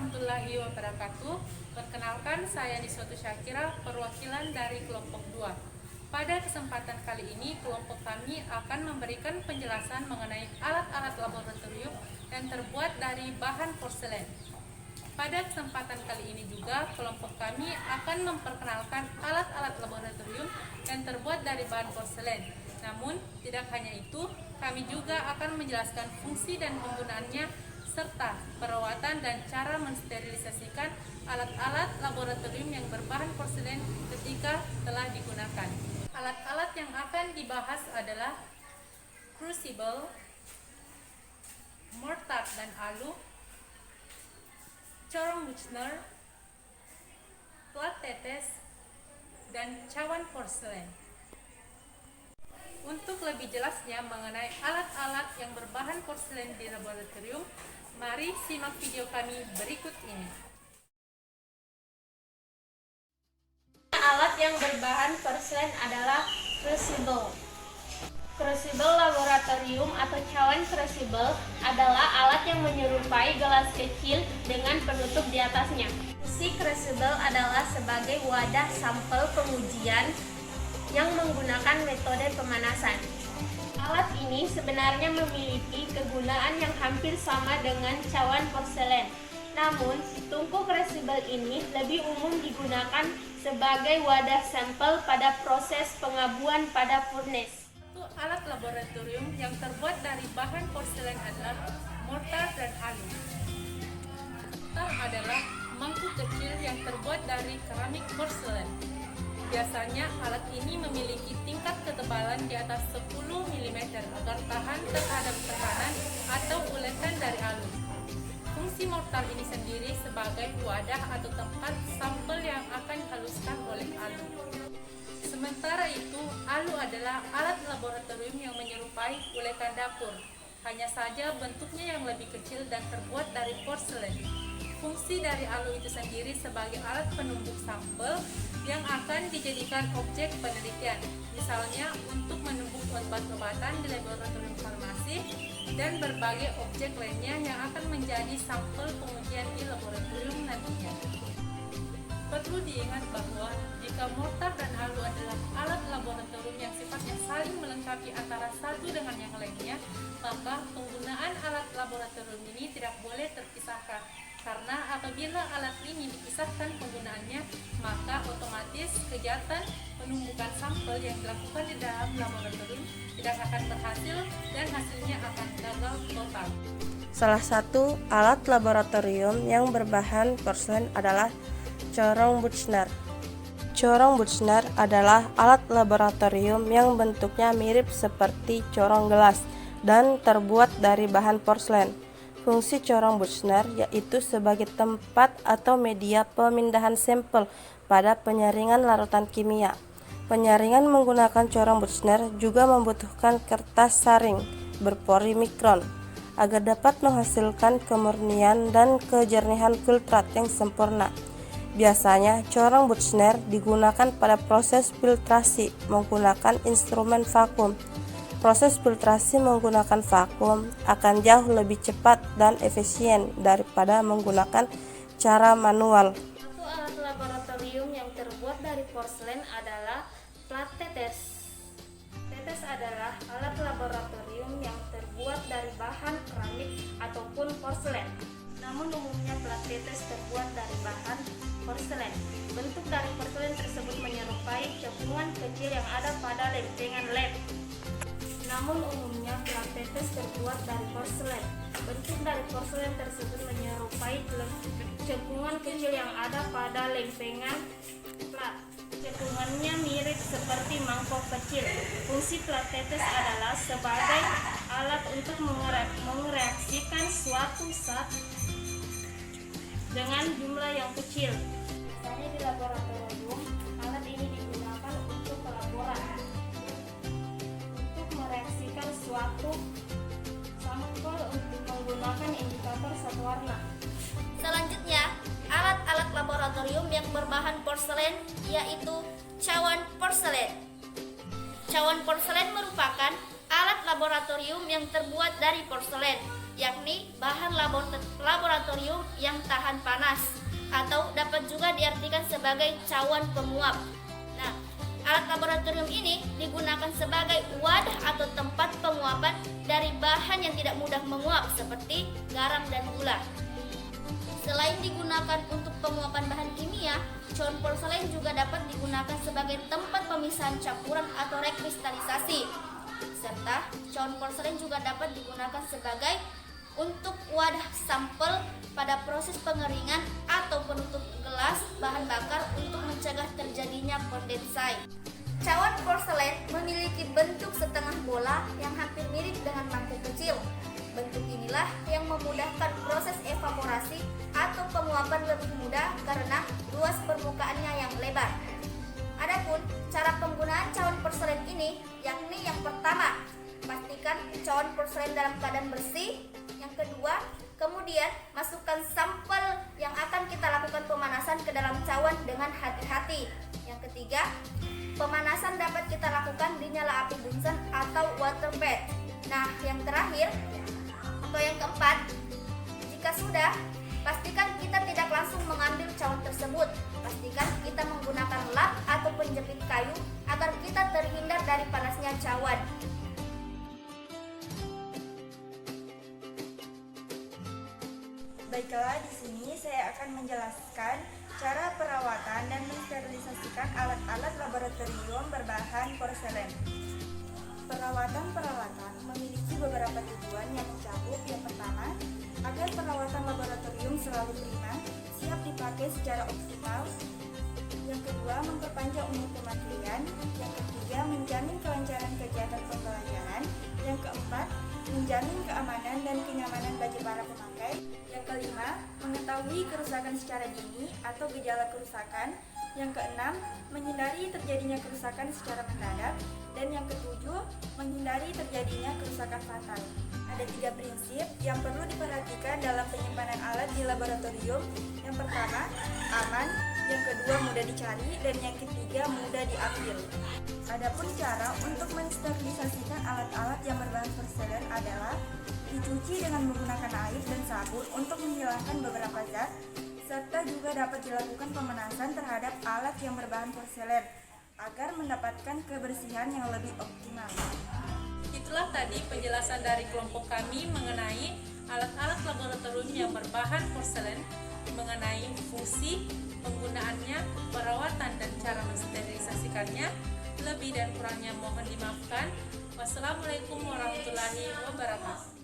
warahmatullahi wabarakatuh. Perkenalkan, saya Niswatu Syakira, perwakilan dari kelompok 2. Pada kesempatan kali ini, kelompok kami akan memberikan penjelasan mengenai alat-alat laboratorium yang terbuat dari bahan porselen. Pada kesempatan kali ini juga, kelompok kami akan memperkenalkan alat-alat laboratorium yang terbuat dari bahan porselen. Namun, tidak hanya itu, kami juga akan menjelaskan fungsi dan penggunaannya serta perawatan dan cara mensterilisasikan alat-alat laboratorium yang berbahan porselen ketika telah digunakan. Alat-alat yang akan dibahas adalah crucible, mortar dan alu, corong Buchner, plat tetes, dan cawan porselen. Untuk lebih jelasnya mengenai alat-alat yang berbahan porselen di laboratorium, mari simak video kami berikut ini. Alat yang berbahan porselen adalah crucible. Crucible laboratorium atau cawan crucible adalah alat yang menyerupai gelas kecil dengan penutup di atasnya. Fungsi crucible adalah sebagai wadah sampel pengujian yang menggunakan metode pemanasan. Alat ini sebenarnya memiliki kegunaan yang hampir sama dengan cawan porselen. Namun, tungku crucible ini lebih umum digunakan sebagai wadah sampel pada proses pengabuan pada furnace. Alat laboratorium yang terbuat dari bahan porselen adalah mortar dan alu. Mortar adalah mangkuk kecil yang terbuat dari keramik porselen. Biasanya alat ini memiliki tingkat ketebalan di atas 10 mm agar tahan terhadap tekanan atau uletan dari alu. Fungsi mortar ini sendiri sebagai wadah atau tempat sampel yang akan dihaluskan oleh alu. Sementara itu, alu adalah alat laboratorium yang menyerupai uletan dapur, hanya saja bentuknya yang lebih kecil dan terbuat dari porselen. Fungsi dari alu itu sendiri sebagai alat penumbuk sampel yang akan dijadikan objek penelitian, misalnya untuk menumbuk obat-obatan di laboratorium farmasi dan berbagai objek lainnya yang akan menjadi sampel pengujian di laboratorium nantinya. Perlu diingat bahwa jika mortar dan alu adalah alat laboratorium yang sifatnya saling melengkapi antara satu dengan yang lainnya, maka penggunaan alat laboratorium ini tidak boleh terpisahkan. Karena apabila alat ini dipisahkan penggunaannya, maka otomatis kegiatan penumbukan sampel yang dilakukan di dalam laboratorium tidak akan berhasil dan hasilnya akan gagal total. Salah satu alat laboratorium yang berbahan porselen adalah corong Buchner. Corong Buchner adalah alat laboratorium yang bentuknya mirip seperti corong gelas dan terbuat dari bahan porselen. Fungsi corong Buchner yaitu sebagai tempat atau media pemindahan sampel pada penyaringan larutan kimia. Penyaringan menggunakan corong Buchner juga membutuhkan kertas saring berpori mikron agar dapat menghasilkan kemurnian dan kejernihan filtrat yang sempurna. Biasanya corong Buchner digunakan pada proses filtrasi menggunakan instrumen vakum. Proses filtrasi menggunakan vakum akan jauh lebih cepat dan efisien daripada menggunakan cara manual. Satu alat laboratorium yang terbuat dari porselen adalah plat tetes. Tetes adalah alat laboratorium yang terbuat dari bahan keramik ataupun porselen. Namun umumnya plat tetes terbuat dari bahan porselen. Bentuk dari porselen tersebut menyerupai cekungan kecil yang ada pada lempengan lem. Namun umumnya plat tetes terbuat dari porselen. Bentuk dari porselen tersebut menyerupai cekungan kecil yang ada pada lempengan plat. Cekungannya mirip seperti mangkok kecil. Fungsi plat tetes adalah sebagai alat untuk mereaksikan suatu zat dengan jumlah yang kecil. Misalnya di laboratorium, alat ini digunakan untuk pelaporan. Mereaksikan suatu sampel untuk menggunakan indikator satu warna. Selanjutnya, alat-alat laboratorium yang berbahan porselen yaitu cawan porselen. Cawan porselen merupakan alat laboratorium yang terbuat dari porselen. yakni bahan laboratorium yang tahan panas, atau dapat juga diartikan sebagai cawan penguap. Nah, alat laboratorium ini digunakan sebagai wadah atau tempat penguapan dari bahan yang tidak mudah menguap seperti garam dan gula. Selain digunakan untuk penguapan bahan kimia, cawan porselen juga dapat digunakan sebagai tempat pemisahan campuran atau rekristalisasi. Serta cawan porselen juga dapat digunakan sebagai untuk wadah sampel pada proses pengeringan atau penutup gelas bahan bakar untuk mencegah terjadinya kondensai. Cawan porselen memiliki bentuk setengah bola yang hampir mirip dengan mangkuk kecil. Bentuk inilah yang memudahkan proses evaporasi atau penguapan lebih mudah karena luas permukaannya yang lebar. Adapun cara penggunaan cawan porselen ini yakni yang pertama, pastikan cawan porselen dalam keadaan bersih. Yang kedua, kemudian masukkan sampel yang akan kita lakukan pemanasan ke dalam cawan dengan hati-hati. Yang ketiga, pemanasan dapat kita lakukan di nyala api Bunsen atau water bed. Nah, yang terakhir atau yang keempat, jika sudah, pastikan kita tidak langsung mengambil cawan tersebut. Pastikan kita menggunakan lap atau penjepit kayu agar kita terhindar dari panasnya cawan. Baiklah, di sini saya akan menjelaskan cara perawatan dan mensterilisasikan alat-alat laboratorium berbahan porselen. Perawatan memiliki beberapa tujuan yang mencakup. Yang pertama, agar perawatan laboratorium selalu prima, siap dipakai secara optimal. Yang kedua, memperpanjang umur pemakaian. Yang ketiga, menjamin kelancaran kegiatan pembelajaran. Yang keempat, menjamin keamanan dan kenyamanan bagi para pemakai. Yang kelima, mengetahui kerusakan secara dini atau gejala kerusakan. Yang keenam, menghindari terjadinya kerusakan secara mendadak. Dan yang ketujuh, menghindari terjadinya kerusakan fatal. Ada 3 prinsip yang perlu diperhatikan dalam penyimpanan alat di laboratorium. Yang pertama, aman. Yang kedua, mudah dicari. Dan yang ketiga, mudah diambil. Adapun cara untuk mensterilisasikan alat-alat yang berbahan porselen adalah dicuci dengan menggunakan air dan sabun untuk menghilangkan beberapa zat, serta juga dapat dilakukan pemanasan terhadap alat yang berbahan porselen agar mendapatkan kebersihan yang lebih optimal. Itulah tadi penjelasan dari kelompok kami mengenai alat-alat laboratorium yang berbahan porselen, mengenai fungsi, penggunaannya, perawatan, dan cara mensterilisasikannya. Lebih dan kurangnya mohon dimaafkan. Wassalamualaikum warahmatullahi wabarakatuh.